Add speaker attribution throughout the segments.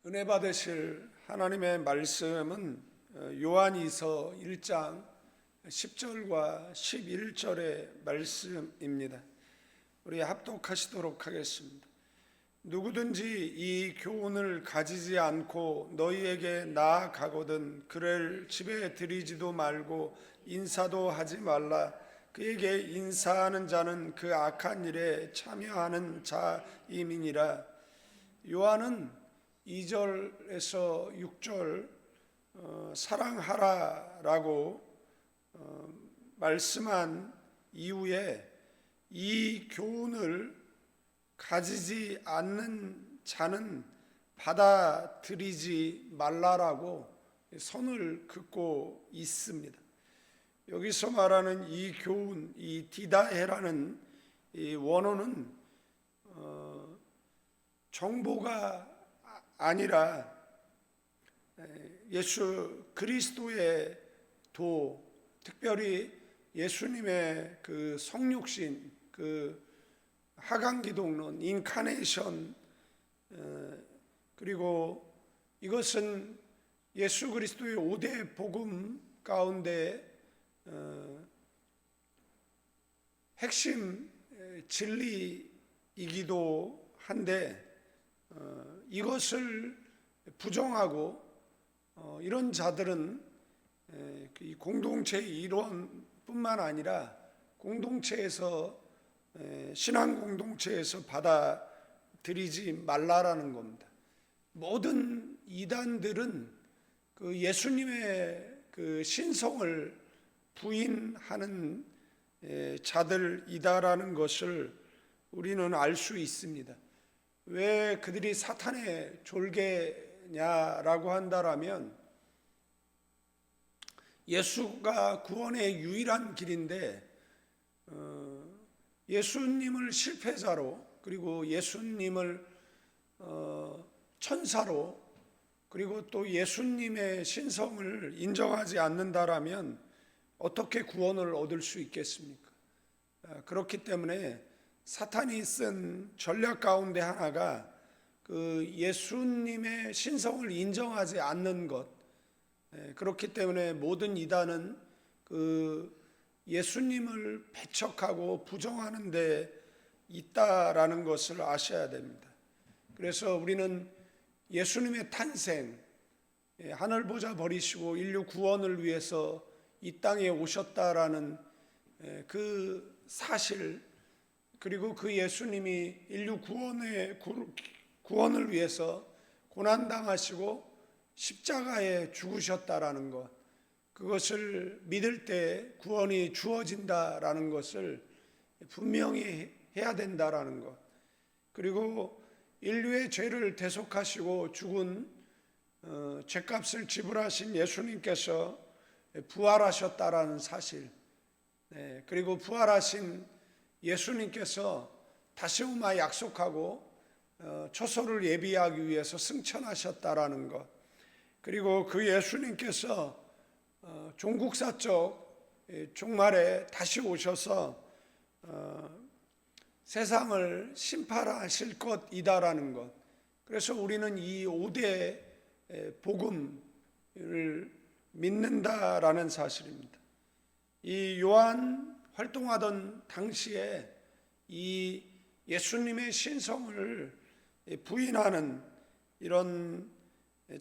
Speaker 1: 은혜 받으실 하나님의 말씀은 요한이서 1장 10절과 11절의 말씀입니다. 우리 합독하시도록 하겠습니다. 누구든지 이 교훈을 가지지 않고 너희에게 나아가거든 그를 집에 들이지도 말고 인사도 하지 말라. 그에게 인사하는 자는 그 악한 일에 참여하는 자임이니라. 요한은 2절에서 6절 사랑하라라고 말씀한 이후에 이 교훈을 가지지 않는 자는 받아들이지 말라라고 선을 긋고 있습니다. 여기서 말하는 이 교훈, 이 디다헤라는 이 원어는 정보가 아니라 예수 그리스도의 도, 특별히 예수님의 그 성육신, 그 하강기독론, 인카네이션, 그리고 이것은 예수 그리스도의 5대 복음 가운데 핵심 진리이기도 한데 이것을 부정하고 이런 자들은 이 공동체의 일원뿐만 아니라 공동체에서 신앙 공동체에서 받아들이지 말라라는 겁니다. 모든 이단들은 그 예수님의 그 신성을 부인하는 자들이다라는 것을 우리는 알 수 있습니다. 왜 그들이 사탄의 졸개냐라고 한다라면 예수가 구원의 유일한 길인데 예수님을 실패자로, 그리고 예수님을 천사로, 그리고 또 예수님의 신성을 인정하지 않는다라면 어떻게 구원을 얻을 수 있겠습니까? 그렇기 때문에 사탄이 쓴 전략 가운데 하나가 그 예수님의 신성을 인정하지 않는 것. 그렇기 때문에 모든 이단은 그 예수님을 배척하고 부정하는 데 있다라는 것을 아셔야 됩니다. 그래서 우리는 예수님의 탄생, 하늘 보좌 버리시고 인류 구원을 위해서 이 땅에 오셨다라는 그 사실, 그리고 그 예수님이 인류 구원을 위해서 고난당하시고 십자가에 죽으셨다라는 것, 그것을 믿을 때 구원이 주어진다라는 것을 분명히 해야 된다라는 것, 그리고 인류의 죄를 대속하시고 죽은 죄값을 지불하신 예수님께서 부활하셨다라는 사실, 그리고 부활하신 예수님께서 다시 오마 약속하고 초소를 예비하기 위해서 승천하셨다라는 것, 그리고 그 예수님께서 종국사적 종말에 다시 오셔서 세상을 심판하실 것이다라는 것. 그래서 우리는 이 5대 복음을 믿는다라는 사실입니다. 이 요한 활동하던 당시에 이 예수님의 신성을 부인하는 이런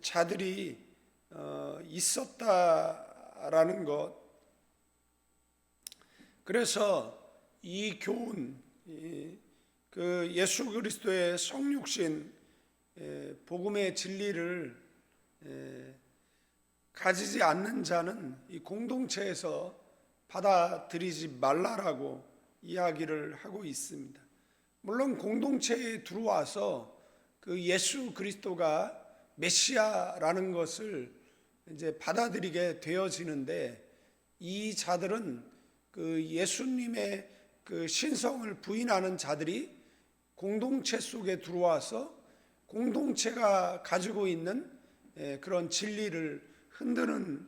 Speaker 1: 자들이 있었다라는 것. 그래서 이 교훈, 그 예수 그리스도의 성육신 복음의 진리를 가지지 않는 자는 이 공동체에서 받아들이지 말라라고 이야기를 하고 있습니다. 물론 공동체에 들어와서 그 예수 그리스도가 메시아라는 것을 이제 받아들이게 되어지는데, 이 자들은 그 예수님의 그 신성을 부인하는 자들이 공동체 속에 들어와서 공동체가 가지고 있는 그런 진리를 흔드는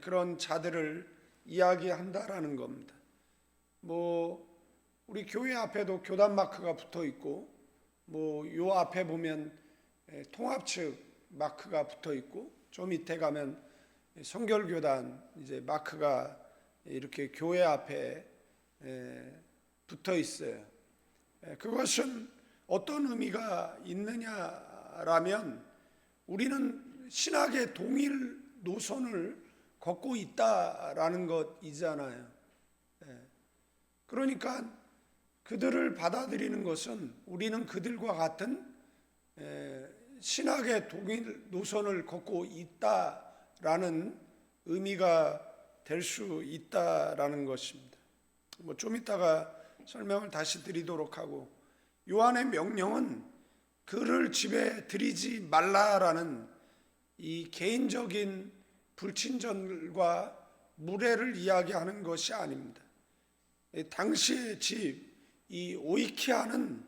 Speaker 1: 그런 자들을 이야기한다라는 겁니다. 우리 교회 앞에도 교단 마크가 붙어 있고, 요 앞에 보면 통합 측 마크가 붙어 있고, 좀 밑에 가면 성결교단 이제 마크가 이렇게 교회 앞에 붙어 있어요. 그것은 어떤 의미가 있느냐라면, 우리는 신학의 동일 노선을 걷고 있다라는 것이잖아요. 그러니까 그들을 받아들이는 것은 우리는 그들과 같은 신학의 동일 노선을 걷고 있다라는 의미가 될 수 있다라는 것입니다. 좀 이따가 설명을 다시 드리도록 하고, 요한의 명령은 그를 집에 들이지 말라라는 이 개인적인 불친절과 무례를 이야기하는 것이 아닙니다. 당시의 집, 이 오이키아는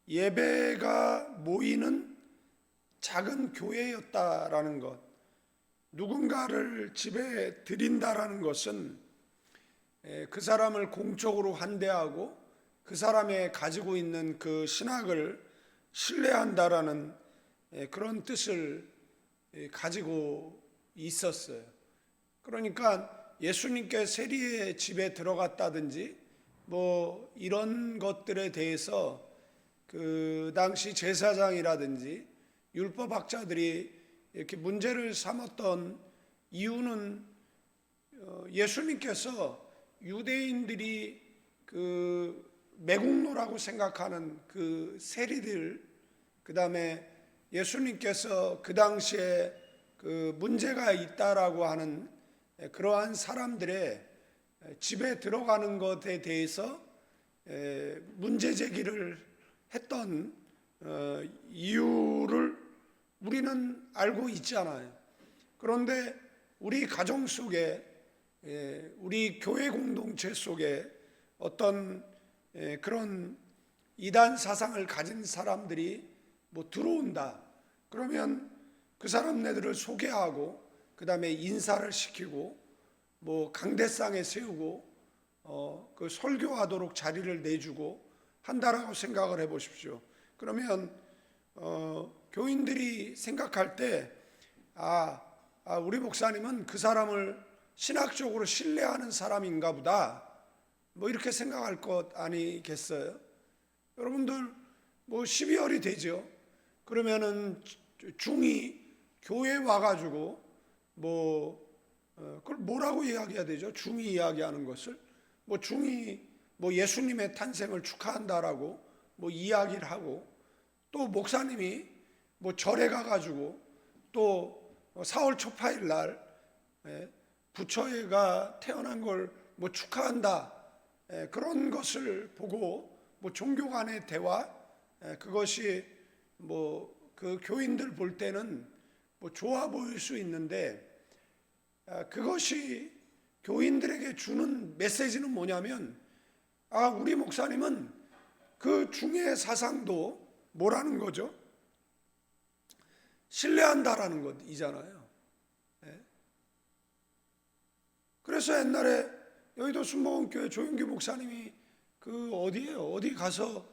Speaker 1: 예배가 모이는 작은 교회였다라는 것, 누군가를 집에 들인다라는 것은 그 사람을 공적으로 환대하고 그 사람의 가지고 있는 그 신학을 신뢰한다라는 그런 뜻을 가지고 있었어요. 그러니까 예수님께 세리의 집에 들어갔다든지 이런 것들에 대해서 그 당시 제사장이라든지 율법학자들이 이렇게 문제를 삼았던 이유는 예수님께서 유대인들이 그 매국노라고 생각하는 그 세리들, 그 다음에 예수님께서 그 당시에 그 문제가 있다라고 하는 그러한 사람들의 집에 들어가는 것에 대해서 문제 제기를 했던 이유를 우리는 알고 있잖아요. 그런데 우리 가정 속에, 우리 교회 공동체 속에 어떤 그런 이단 사상을 가진 사람들이 들어온다. 그러면 그 사람네들을 소개하고 그 다음에 인사를 시키고 강대상에 세우고 그 설교하도록 자리를 내주고 한다라고 생각을 해보십시오. 그러면 교인들이 생각할 때 우리 목사님은 그 사람을 신학적으로 신뢰하는 사람인가 보다, 이렇게 생각할 것 아니겠어요? 여러분들 12월이 되죠. 그러면은 중이 교회에 와가지고 그걸 뭐라고 이야기해야 되죠? 중이 이야기하는 것을 중이 예수님의 탄생을 축하한다라고 이야기를 하고, 또 목사님이 절에 가가지고 또 4월 초파일 날 부처애가 태어난 걸 축하한다, 그런 것을 보고 종교 간의 대화, 그것이 그 교인들 볼 때는 좋아 보일 수 있는데, 그것이 교인들에게 주는 메시지는 뭐냐면, 우리 목사님은 그 중의 사상도 뭐라는 거죠? 신뢰한다라는 것이잖아요. 그래서 옛날에 여의도 순복음교회 조윤규 목사님이 어디 가서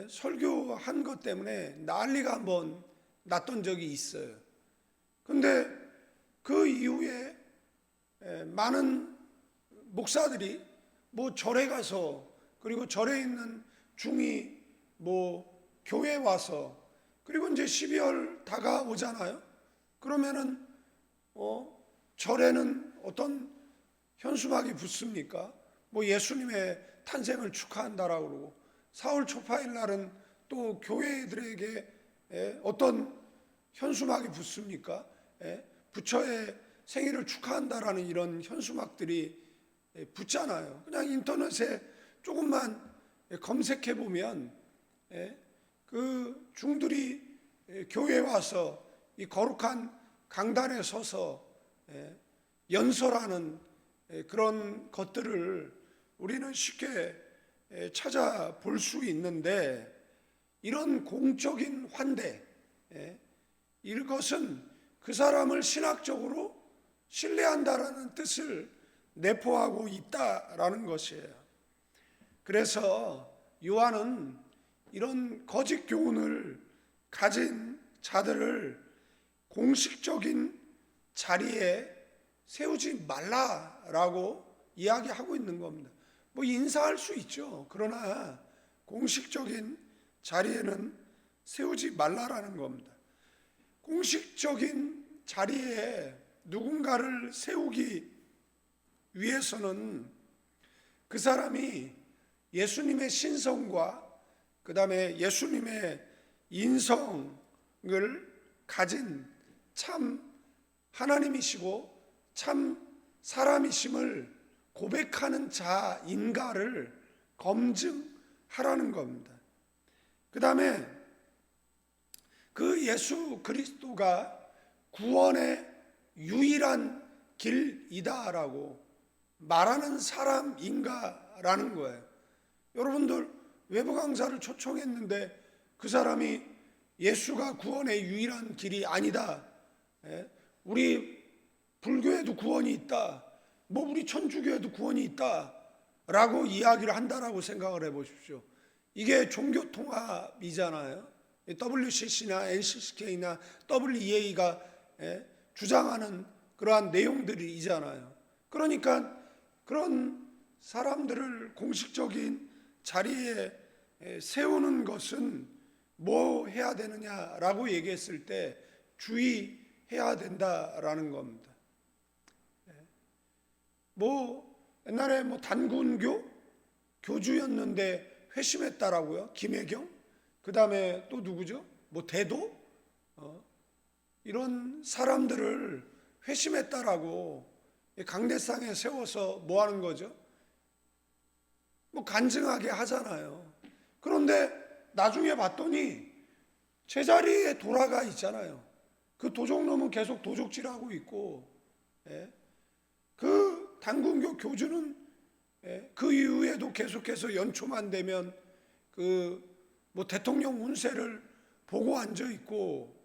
Speaker 1: 설교한 것 때문에 난리가 한번 났던 적이 있어요. 근데 그 이후에 많은 목사들이 절에 가서, 그리고 절에 있는 중이 교회에 와서, 그리고 이제 12월 다가오잖아요. 그러면은 절에는 어떤 현수막이 붙습니까? 예수님의 탄생을 축하한다라고 그러고, 4월 초파일 날은 또 교회들에게 어떤 현수막이 붙습니까? 부처의 생일을 축하한다라는 이런 현수막들이 붙잖아요. 그냥 인터넷에 조금만 검색해 보면 그 중들이 교회에 와서 이 거룩한 강단에 서서 연설하는 그런 것들을 우리는 쉽게 찾아볼 수 있는데, 이런 공적인 환대, 이것은 그 사람을 신학적으로 신뢰한다라는 뜻을 내포하고 있다라는 것이에요. 그래서 요한은 이런 거짓 교훈을 가진 자들을 공식적인 자리에 세우지 말라라고 이야기하고 있는 겁니다. 뭐 인사할 수 있죠. 그러나 공식적인 자리에는 세우지 말라라는 겁니다. 공식적인 자리에 누군가를 세우기 위해서는 그 사람이 예수님의 신성과 그 다음에 예수님의 인성을 가진 참 하나님이시고 참 사람이심을 고백하는 자인가를 검증하라는 겁니다. 그 다음에 그 예수 그리스도가 구원의 유일한 길이다라고 말하는 사람인가라는 거예요. 여러분들 외부 강사를 초청했는데 그 사람이 예수가 구원의 유일한 길이 아니다. 우리 불교에도 구원이 있다. 뭐 우리 천주교에도 구원이 있다. 라고 이야기를 한다라고 생각을 해보십시오. 이게 종교통합이잖아요. WCC나 NCCK나 WEA가 주장하는 그러한 내용들이잖아요. 그러니까 그런 사람들을 공식적인 자리에 세우는 것은 뭐 해야 되느냐라고 얘기했을 때 주의해야 된다라는 겁니다. 뭐 옛날에 뭐 단군교 교주였는데 회심했다라고요. 김혜경. 그 다음에 또 누구죠? 뭐 대도. 이런 사람들을 회심했다라고 강대상에 세워서 뭐 하는 거죠? 뭐 간증하게 하잖아요. 그런데 나중에 봤더니 제자리에 돌아가 있잖아요. 그 도적놈은 계속 도적질하고 있고, 그 단군교 교주는 그 이후에도 계속해서 연초만 되면 그 뭐 대통령 운세를 보고 앉아 있고,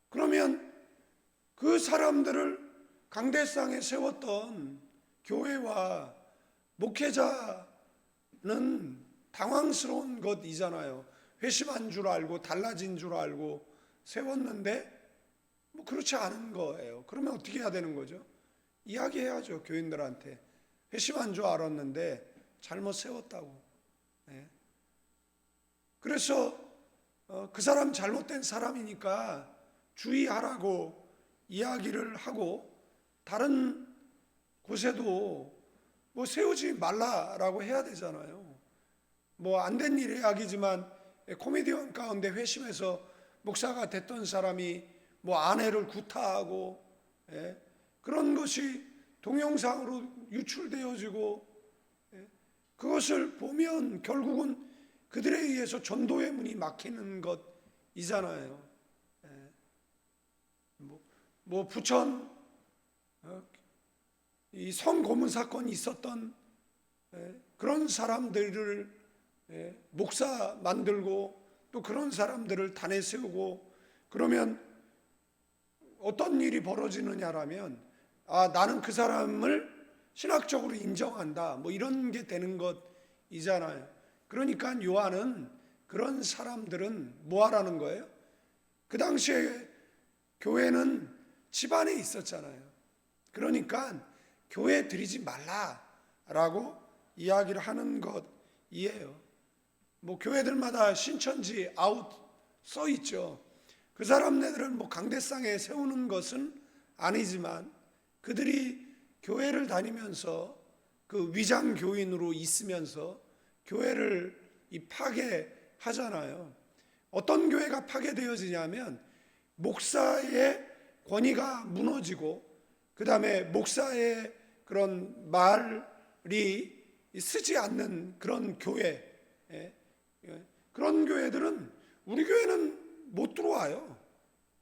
Speaker 1: 그러면 그 사람들을 강대상에 세웠던 교회와 목회자는 당황스러운 것이잖아요. 회심한 줄 알고 달라진 줄 알고 세웠는데 뭐 그렇지 않은 거예요. 그러면 어떻게 해야 되는 거죠? 이야기해야죠. 교인들한테 회심한 줄 알았는데 잘못 세웠다고. 그래서 그 사람 잘못된 사람이니까 주의하라고 이야기를 하고, 다른 곳에도 뭐 세우지 말라라고 해야 되잖아요. 뭐 안 된 일 이야기지만 코미디언 가운데 회심해서 목사가 됐던 사람이 뭐 아내를 구타하고, 그런 것이 동영상으로 유출되어지고, 그것을 보면 결국은 그들에 의해서 전도의 문이 막히는 것이잖아요. 뭐 부천 이 성고문 사건이 있었던 그런 사람들을 목사 만들고 또 그런 사람들을 단에 세우고, 그러면 어떤 일이 벌어지느냐라면, 아, 나는 그 사람을 신학적으로 인정한다, 뭐 이런 게 되는 것이잖아요. 그러니까 요한은 그런 사람들은 뭐 하라는 거예요? 그 당시에 교회는 집안에 있었잖아요. 그러니까 교회 들이지 말라라고 이야기를 하는 것이에요. 뭐 교회들마다 신천지 아웃 써 있죠. 그 사람네들은 뭐 강대상에 세우는 것은 아니지만 그들이 교회를 다니면서 그 위장 교인으로 있으면서 교회를 파괴하잖아요. 어떤 교회가 파괴되어지냐면 목사의 권위가 무너지고, 그 다음에 목사의 그런 말이 쓰지 않는 그런 교회, 그런 교회들은 우리 교회는 못 들어와요.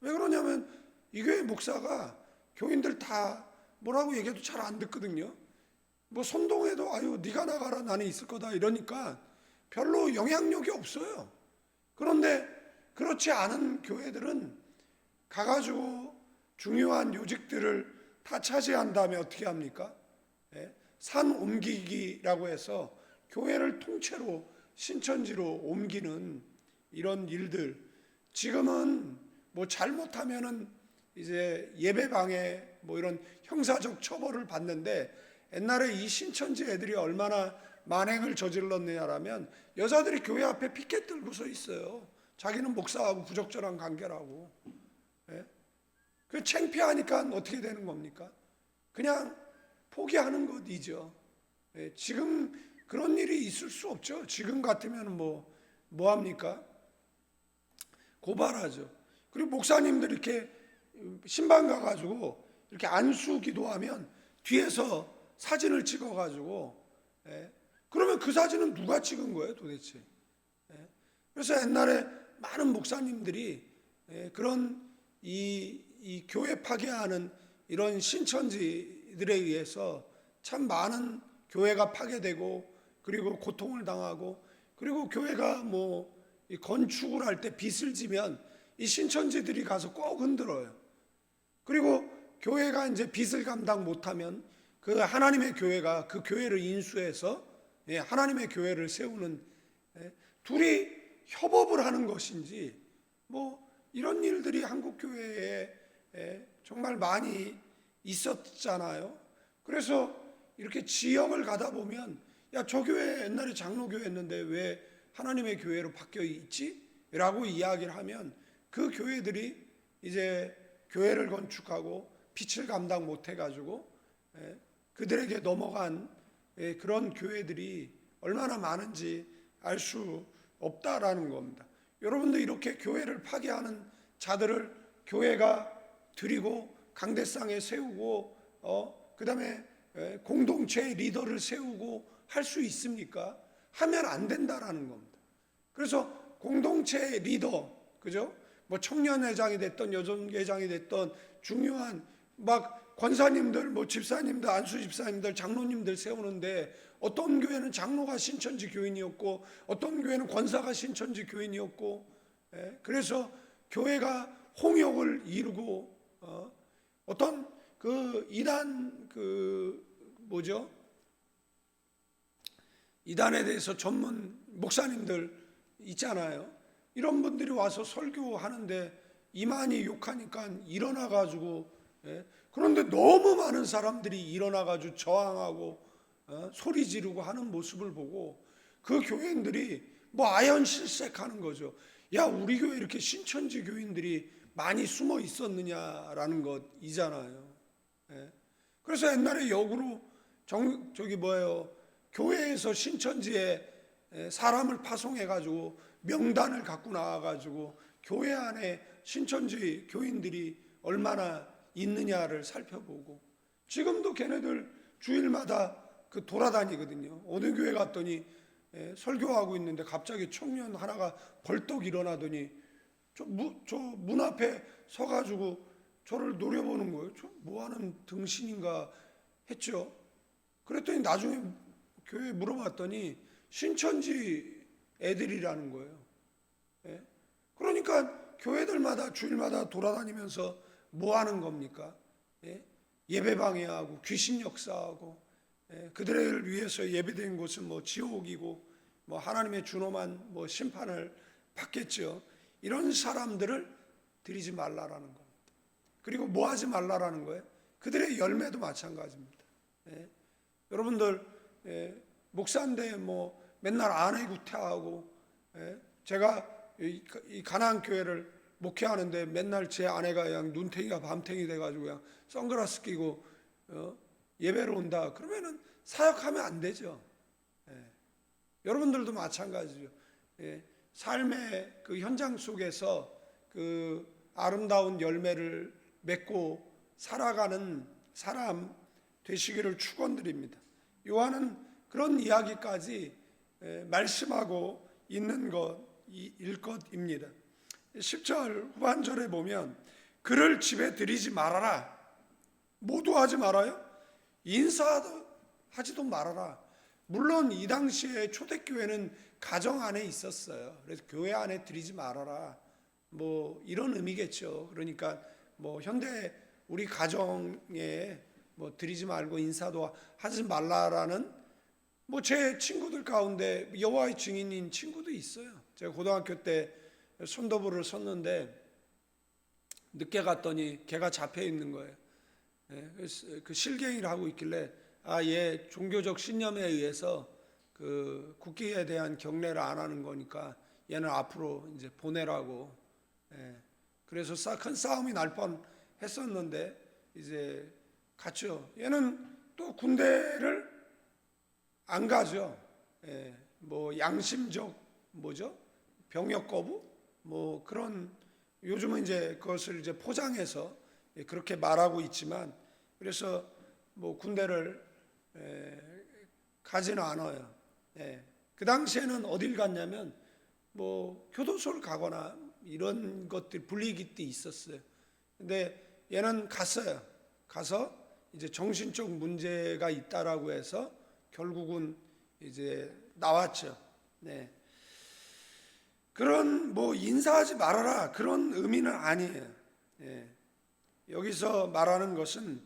Speaker 1: 왜 그러냐면 이 교회 목사가 교인들 다 뭐라고 얘기해도 잘 안 듣거든요. 뭐 선동해도 아유 네가 나가라 나는 있을 거다 이러니까 별로 영향력이 없어요. 그런데 그렇지 않은 교회들은 가가지고 중요한 요직들을 다 차지한 다음에 어떻게 합니까? 산 옮기기라고 해서 교회를 통째로 신천지로 옮기는 이런 일들, 지금은 뭐 잘못하면은 이제 예배방해 뭐 이런 형사적 처벌을 받는데, 옛날에 이 신천지 애들이 얼마나 만행을 저질렀느냐라면, 여자들이 교회 앞에 피켓 들고 서 있어요. 자기는 목사하고 부적절한 관계라고. 예? 그 창피하니까 어떻게 되는 겁니까? 그냥 포기하는 것이죠. 예? 지금 그런 일이 있을 수 없죠. 지금 같으면 뭐 합니까? 고발하죠. 그리고 목사님들 이렇게 신방 가가지고 이렇게 안수 기도하면 뒤에서 사진을 찍어가지고, 그러면 그 사진은 누가 찍은 거예요 도대체? 그래서 옛날에 많은 목사님들이 그런 이 교회 파괴하는 이런 신천지들에 의해서 참 많은 교회가 파괴되고, 그리고 고통을 당하고, 그리고 교회가 이 건축을 할 때 빚을 지면 이 신천지들이 가서 꼭 흔들어요. 그리고 교회가 이제 빚을 감당 못하면 그 하나님의 교회가 그 교회를 인수해서 하나님의 교회를 세우는, 둘이 협업을 하는 것인지 이런 일들이 한국 교회에 정말 많이 있었잖아요. 그래서 이렇게 지역을 가다 보면, 야, 저 교회 옛날에 장로교회였는데 왜 하나님의 교회로 바뀌어 있지? 라고 이야기를 하면, 그 교회들이 이제 교회를 건축하고 빚을 감당 못해가지고 그들에게 넘어간 그런 교회들이 얼마나 많은지 알 수 없다라는 겁니다. 여러분도 이렇게 교회를 파괴하는 자들을 교회가 드리고 강대상에 세우고 그 다음에 공동체 리더를 세우고 할 수 있습니까? 하면 안 된다라는 겁니다. 그래서 공동체 리더, 그죠? 청년회장이 됐던 여전회장이 됐던 중요한 권사님들, 집사님들, 안수집사님들, 장로님들 세우는데, 어떤 교회는 장로가 신천지 교인이었고 어떤 교회는 권사가 신천지 교인이었고, 그래서 교회가 홍역을 이루고 어떤 그 이단 이단에 대해서 전문 목사님들 있잖아요. 이런 분들이 와서 설교하는데 이만희 욕하니까 일어나가지고, 그런데 너무 많은 사람들이 일어나가지고 저항하고 소리 지르고 하는 모습을 보고, 그 교인들이 아연실색하는 거죠. 야, 우리 교회 이렇게 신천지 교인들이 많이 숨어 있었느냐라는 것이잖아요. 그래서 옛날에 역으로 교회에서 신천지에 사람을 파송해가지고 명단을 갖고 나와가지고 교회 안에 신천지 교인들이 얼마나 있느냐를 살펴보고, 지금도 걔네들 주일마다 돌아다니거든요. 어느 교회 갔더니 설교하고 있는데 갑자기 청년 하나가 벌떡 일어나더니 저 문 앞에 서가지고 저를 노려보는 거예요. 저 뭐하는 등신인가 했죠. 그랬더니 나중에 교회에 물어봤더니 신천지 애들이라는 거예요. 그러니까 교회들마다 주일마다 돌아다니면서 뭐 하는 겁니까? 예배 방해하고 귀신 역사하고, 그들을 위해서 예배된 곳은 지옥이고 하나님의 준엄한 심판을 받겠죠. 이런 사람들을 드리지 말라라는 겁니다. 그리고 뭐 하지 말라라는 거예요? 그들의 열매도 마찬가지입니다. 여러분들 목사인데 맨날 아내 구태하고, 제가 이 가나안 교회를 목회하는데 맨날 제 아내가 그냥 눈탱이가 밤탱이 돼가지고 그냥 선글라스 끼고 예배로 온다. 그러면은 사역하면 안 되죠. 여러분들도 마찬가지죠. 삶의 그 현장 속에서 그 아름다운 열매를 맺고 살아가는 사람 되시기를 축원드립니다. 요한은 그런 이야기까지 말씀하고 있는 것일 것입니다. 10절 후반절에 보면 그를 집에 들이지 말아라. 모두 하지 말아요. 인사하지도 말아라. 물론 이 당시에 초대교회는 가정 안에 있었어요. 그래서 교회 안에 들이지 말아라, 이런 의미겠죠. 그러니까 현대 우리 가정에 들이지 말고 인사도 하지 말라라는, 제 친구들 가운데 여호와의 증인인 친구도 있어요. 제가 고등학교 때 선도부를 섰는데 늦게 갔더니 걔가 잡혀 있는 거예요. 그 실갱이를 하고 있길래 얘 종교적 신념에 의해서 그 국기에 대한 경례를 안 하는 거니까 얘는 앞으로 이제 보내라고. 그래서 큰 싸움이 날 뻔했었는데 이제 갔죠. 얘는 또 군대를 안 가죠. 뭐 양심적 병역 거부 뭐 그런, 요즘은 이제 그것을 이제 포장해서 그렇게 말하고 있지만, 그래서 뭐 군대를 가지는 않아요. 그 당시에는 어딜 갔냐면 뭐 교도소를 가거나 이런 것들 분리기도 있었어요. 근데 얘는 갔어요. 가서 이제 정신적 문제가 있다라고 해서 결국은 이제 나왔죠. 그런 뭐 인사하지 말아라 그런 의미는 아니에요. 여기서 말하는 것은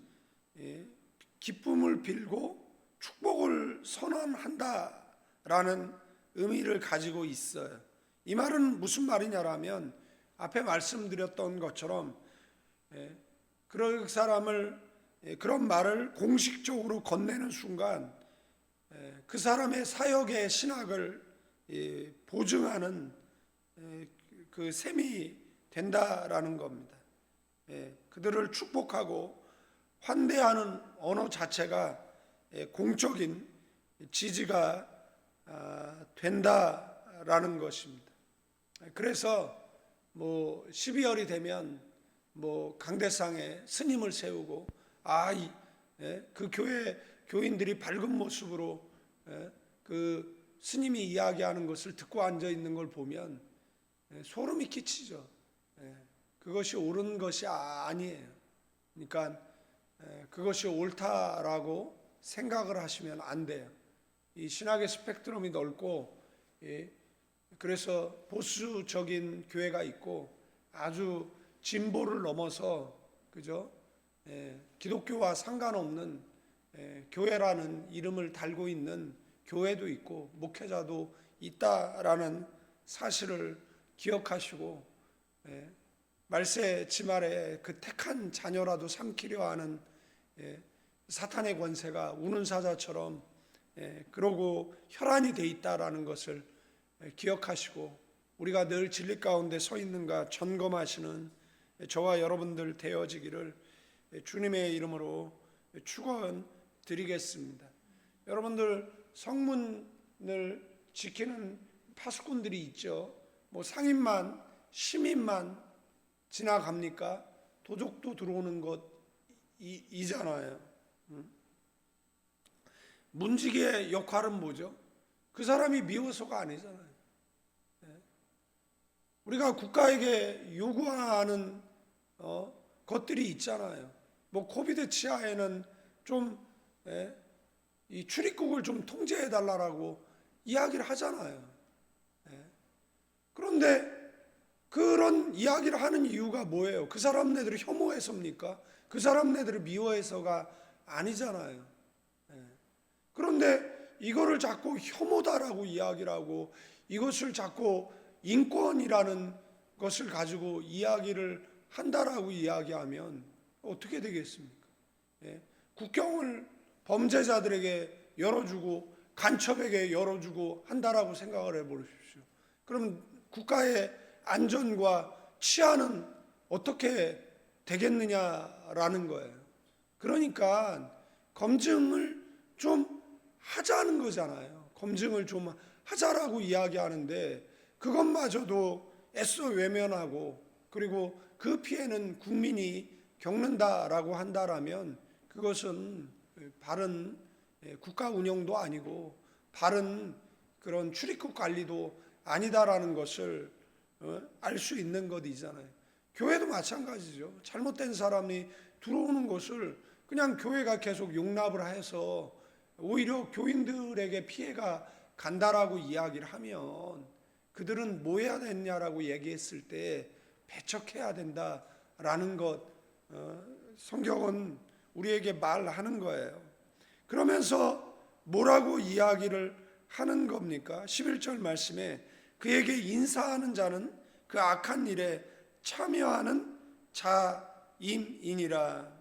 Speaker 1: 기쁨을 빌고 축복을 선언한다라는 의미를 가지고 있어요. 이 말은 무슨 말이냐라면 앞에 말씀드렸던 것처럼 그런 사람을, 그런 말을 공식적으로 건네는 순간 그 사람의 사역의 신학을 보증하는 그 셈이 된다라는 겁니다. 그들을 축복하고 환대하는 언어 자체가 공적인 지지가 된다라는 것입니다. 그래서 뭐 12월이 되면 뭐 강대상에 스님을 세우고 그 교회 교인들이 밝은 모습으로 그 스님이 이야기하는 것을 듣고 앉아 있는 걸 보면 소름이 끼치죠. 그것이 옳은 것이 아니에요. 그러니까 그것이 옳다라고 생각을 하시면 안 돼요. 이 신학의 스펙트럼이 넓고, 그래서 보수적인 교회가 있고 아주 진보를 넘어서 그죠? 기독교와 상관없는 교회라는 이름을 달고 있는 교회도 있고 목회자도 있다라는 사실을 기억하시고, 말세 지말에 그 택한 자녀라도 삼키려 하는 사탄의 권세가 우는 사자처럼 그러고 혈안이 돼 있다라는 것을 기억하시고, 우리가 늘 진리 가운데 서 있는가 점검하시는 저와 여러분들 되어지기를 주님의 이름으로 축원드리겠습니다. 여러분들 성문을 지키는 파수꾼들이 있죠. 뭐 상인만 시민만 지나갑니까? 도적도 들어오는 것이잖아요. 문지기의 역할은 뭐죠? 그 사람이 미워서가 아니잖아요. 우리가 국가에게 요구하는 것들이 있잖아요. 뭐 코비드 치하에는 좀 이 출입국을 좀 통제해 달라고 이야기를 하잖아요. 그런데 그런 이야기를 하는 이유가 뭐예요? 그 사람네들을 혐오해서입니까? 그 사람네들을 미워해서가 아니잖아요. 그런데 이거를 자꾸 혐오다라고 이야기를 하고 이것을 자꾸 인권이라는 것을 가지고 이야기를 한다라고 이야기하면 어떻게 되겠습니까? 국경을 범죄자들에게 열어주고 간첩에게 열어주고 한다라고 생각을 해보십시오. 그럼 국가의 안전과 치안은 어떻게 되겠느냐라는 거예요. 그러니까 검증을 좀 하자는 거잖아요. 검증을 좀 하자라고 이야기하는데 그것마저도 애써 외면하고, 그리고 그 피해는 국민이 겪는다라고 한다라면 그것은 바른 국가 운영도 아니고 바른 그런 출입국 관리도 아니다라는 것을 알 수 있는 것이잖아요. 교회도 마찬가지죠. 잘못된 사람이 들어오는 것을 그냥 교회가 계속 용납을 해서 오히려 교인들에게 피해가 간다라고 이야기를 하면 그들은 뭐 해야 되냐라고 얘기했을 때 배척해야 된다라는 것, 성경은 우리에게 말하는 거예요. 그러면서 뭐라고 이야기를 하는 겁니까? 11절 말씀에 그에게 인사하는 자는 그 악한 일에 참여하는 자임이니라.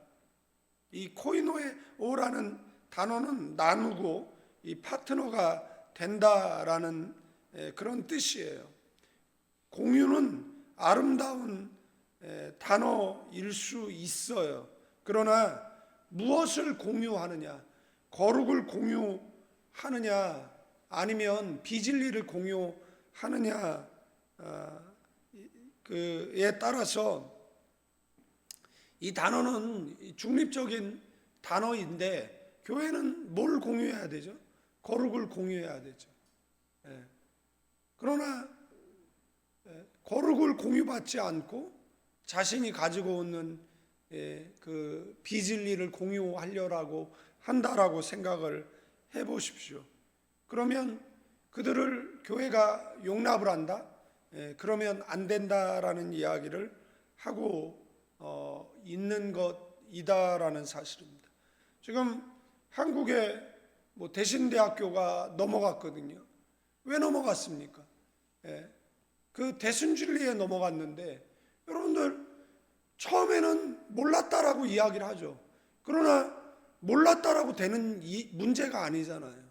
Speaker 1: 이 코이노에오라는 단어는 나누고 이 파트너가 된다라는 그런 뜻이에요. 공유는 아름다운 단어일 수 있어요. 그러나 무엇을 공유하느냐, 거룩을 공유하느냐, 아니면 비진리를 공유하느냐, 그에 따라서 이 단어는 중립적인 단어인데, 교회는 뭘 공유해야 되죠? 거룩을 공유해야 되죠. 그러나 거룩을 공유받지 않고 자신이 가지고 있는 그 비진리를 공유하려고 한다라고 생각을 해보십시오. 그러면 그들을 교회가 용납을 한다? 그러면 안 된다라는 이야기를 하고 있는 것이다라는 사실입니다. 지금 한국에 대신대학교가 넘어갔거든요. 왜 넘어갔습니까? 그 대순진리에 넘어갔는데, 여러분들 처음에는 몰랐다라고 이야기를 하죠. 그러나 몰랐다라고 되는 문제가 아니잖아요.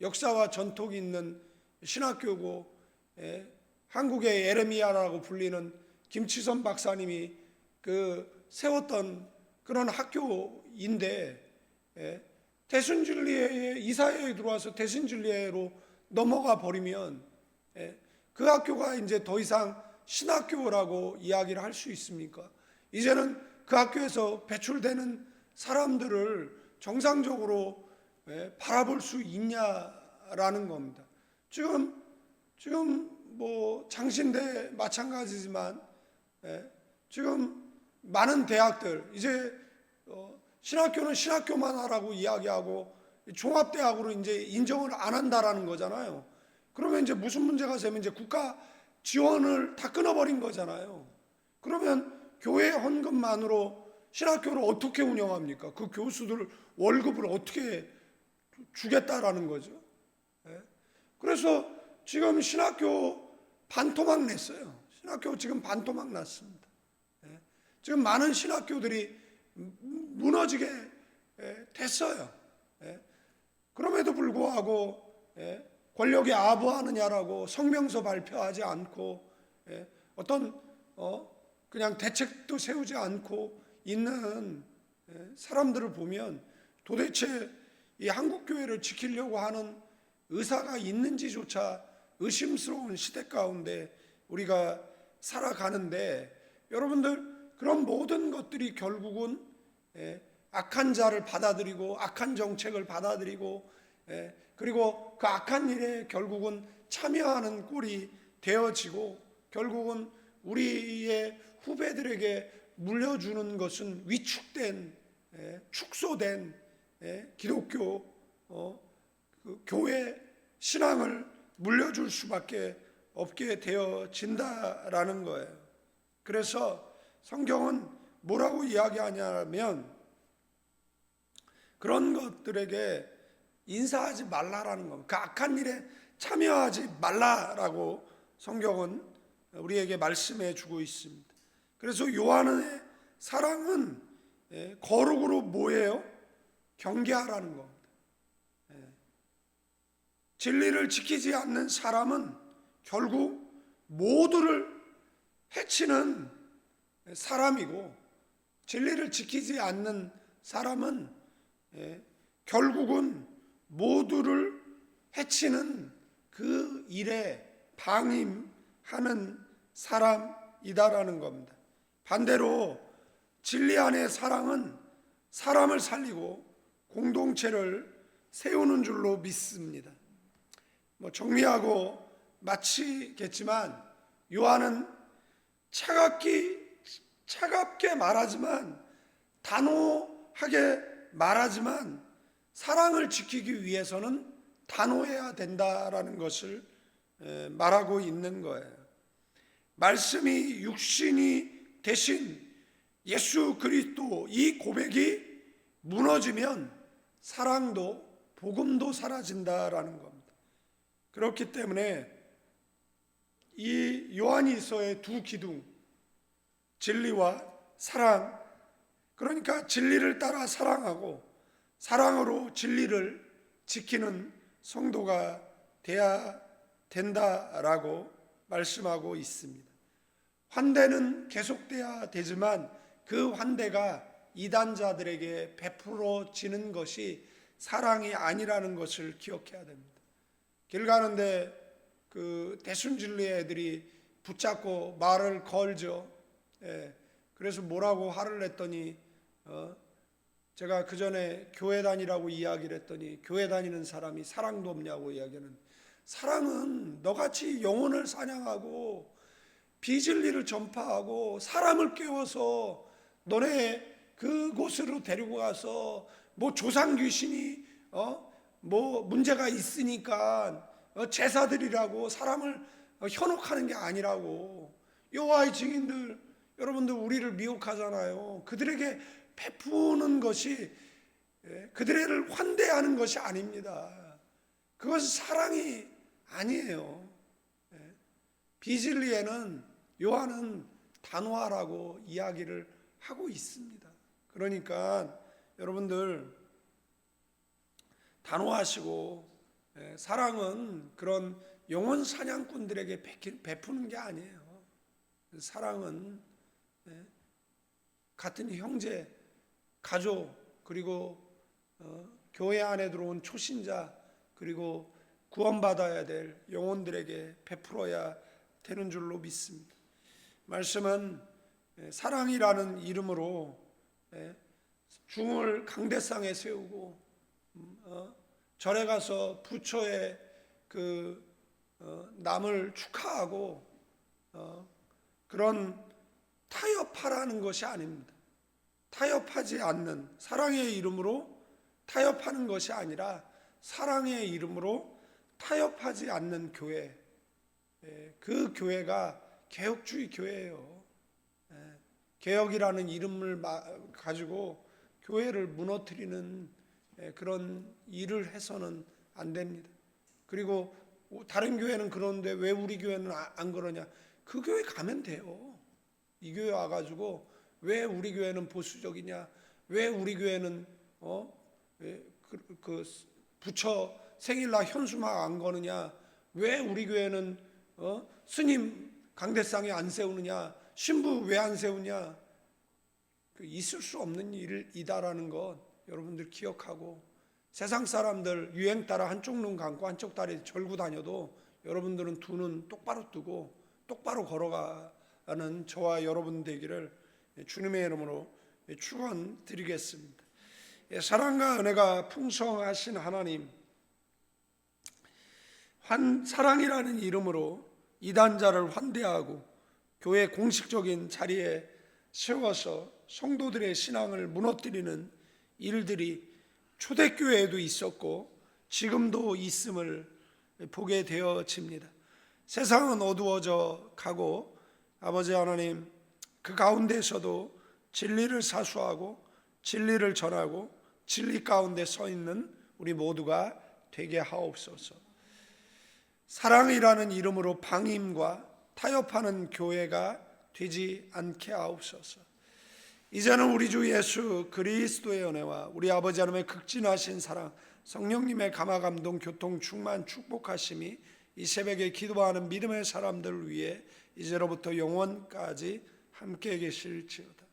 Speaker 1: 역사와 전통이 있는 신학교고, 한국의 에레미야라고 불리는 김치선 박사님이 그 세웠던 그런 학교인데, 대순진리에 이사회에 들어와서 대순진리로 넘어가 버리면 그 학교가 이제 더 이상 신학교라고 이야기를 할 수 있습니까? 이제는 그 학교에서 배출되는 사람들을 정상적으로 바라볼 수 있냐라는 겁니다. 지금 장신대 마찬가지지만 지금 많은 대학들 이제 신학교는 신학교만 하라고 이야기하고 종합대학으로 이제 인정을 안 한다라는 거잖아요. 그러면 이제 무슨 문제가 생기면 이제 국가 지원을 다 끊어버린 거잖아요. 그러면 교회 헌금만으로 신학교를 어떻게 운영합니까? 그 교수들 월급을 어떻게 주겠다라는 거죠. 그래서 지금 신학교 반토막 냈어요. 신학교 지금 반토막 났습니다. 지금 많은 신학교들이 무너지게 됐어요. 그럼에도 불구하고 권력에 아부하느냐라고 성명서 발표하지 않고 어떤 그냥 대책도 세우지 않고 있는 사람들을 보면 도대체 이 한국교회를 지키려고 하는 의사가 있는지조차 의심스러운 시대 가운데 우리가 살아가는데, 여러분들 그런 모든 것들이 결국은 악한 자를 받아들이고 악한 정책을 받아들이고 그리고 그 악한 일에 결국은 참여하는 꼴이 되어지고, 결국은 우리의 후배들에게 물려주는 것은 위축된 축소된 기독교 그 교회 신앙을 물려줄 수밖에 없게 되어진다라는 거예요. 그래서 성경은 뭐라고 이야기하냐면 그런 것들에게 인사하지 말라라는 겁니다. 그 악한 일에 참여하지 말라라고 성경은 우리에게 말씀해 주고 있습니다. 그래서 요한의 사랑은 거룩으로 뭐예요? 경계하라는 겁니다. 진리를 지키지 않는 사람은 결국 모두를 해치는 사람이고, 진리를 지키지 않는 사람은 결국은 모두를 해치는 그 일에 방임하는 사람이다라는 겁니다. 반대로 진리 안의 사랑은 사람을 살리고 공동체를 세우는 줄로 믿습니다. 정리하고 마치겠지만, 요한은 차갑게 말하지만, 단호하게 말하지만 사랑을 지키기 위해서는 단호해야 된다라는 것을 말하고 있는 거예요. 말씀이 육신이 되신 예수 그리스도, 이 고백이 무너지면 사랑도 복음도 사라진다라는 겁니다. 그렇기 때문에 이 요한일서의 두 기둥, 진리와 사랑, 그러니까 진리를 따라 사랑하고 사랑으로 진리를 지키는 성도가 돼야 된다라고 말씀하고 있습니다. 환대는 계속돼야 되지만 그 환대가 이단자들에게 베풀어지는 것이 사랑이 아니라는 것을 기억해야 됩니다. 길 가는데 그 대순진리의 애들이 붙잡고 말을 걸죠. 그래서 뭐라고 화를 냈더니 제가 그 전에 교회 다니라고 이야기를 했더니 교회 다니는 사람이 사랑도 없냐고 이야기하는, 사랑은 너같이 영혼을 사냥하고 비진리를 전파하고 사람을 깨워서 너네 그곳으로 데리고 가서 뭐 조상 귀신이 뭐 문제가 있으니까 제사드리라고 사람을 현혹하는 게 아니라고. 여호와의 증인들 여러분들 우리를 미혹하잖아요. 그들에게 베푸는 것이 그들을 환대하는 것이 아닙니다. 그것은 사랑이 아니에요. 비진리에는 요한은 단호하라고 이야기를 하고 있습니다. 그러니까 여러분들 단호하시고, 사랑은 그런 영혼 사냥꾼들에게 베푸는 게 아니에요. 사랑은 같은 형제, 가족, 그리고 교회 안에 들어온 초신자, 그리고 구원받아야 될 영혼들에게 베풀어야 되는 줄로 믿습니다. 말씀은 사랑이라는 이름으로 중을 강대상에 세우고 절에 가서 부처의 그 남을 축하하고 그런 타협하라는 것이 아닙니다. 타협하지 않는, 사랑의 이름으로 타협하는 것이 아니라 사랑의 이름으로 타협하지 않는 교회, 그 교회가 개혁주의 교회예요. 개혁이라는 이름을 가지고 교회를 무너뜨리는 그런 일을 해서는 안 됩니다. 그리고 다른 교회는 그런데 왜 우리 교회는 안 그러냐? 그 교회 가면 돼요. 이 교회 와가지고 왜 우리 교회는 보수적이냐? 왜 우리 교회는 그 부처 생일날 현수막 안 거느냐? 왜 우리 교회는 스님 강대상에 안 세우느냐? 신부 왜 안 세우냐? 있을 수 없는 일이다라는 것 여러분들 기억하고, 세상 사람들 유행 따라 한쪽 눈 감고 한쪽 다리 절고 다녀도 여러분들은 두 눈 똑바로 뜨고 똑바로 걸어가는 저와 여러분 되기를 주님의 이름으로 축원드리겠습니다. 사랑과 은혜가 풍성하신 하나님, 사랑이라는 이름으로 이단자를 환대하고 교회 공식적인 자리에 세워서 성도들의 신앙을 무너뜨리는 일들이 초대교회에도 있었고 지금도 있음을 보게 되어집니다. 세상은 어두워져 가고 아버지 하나님, 그 가운데서도 진리를 사수하고 진리를 전하고 진리 가운데 서 있는 우리 모두가 되게 하옵소서. 사랑이라는 이름으로 방임과 타협하는 교회가 되지 않게 하옵소서. 이제는 우리 주 예수 그리스도의 은혜와 우리 아버지 하나님의 극진하신 사랑, 성령님의 감화감동 교통 충만 축복하심이 이 새벽에 기도하는 믿음의 사람들을 위해 이제로부터 영원까지 함께 계실지어다.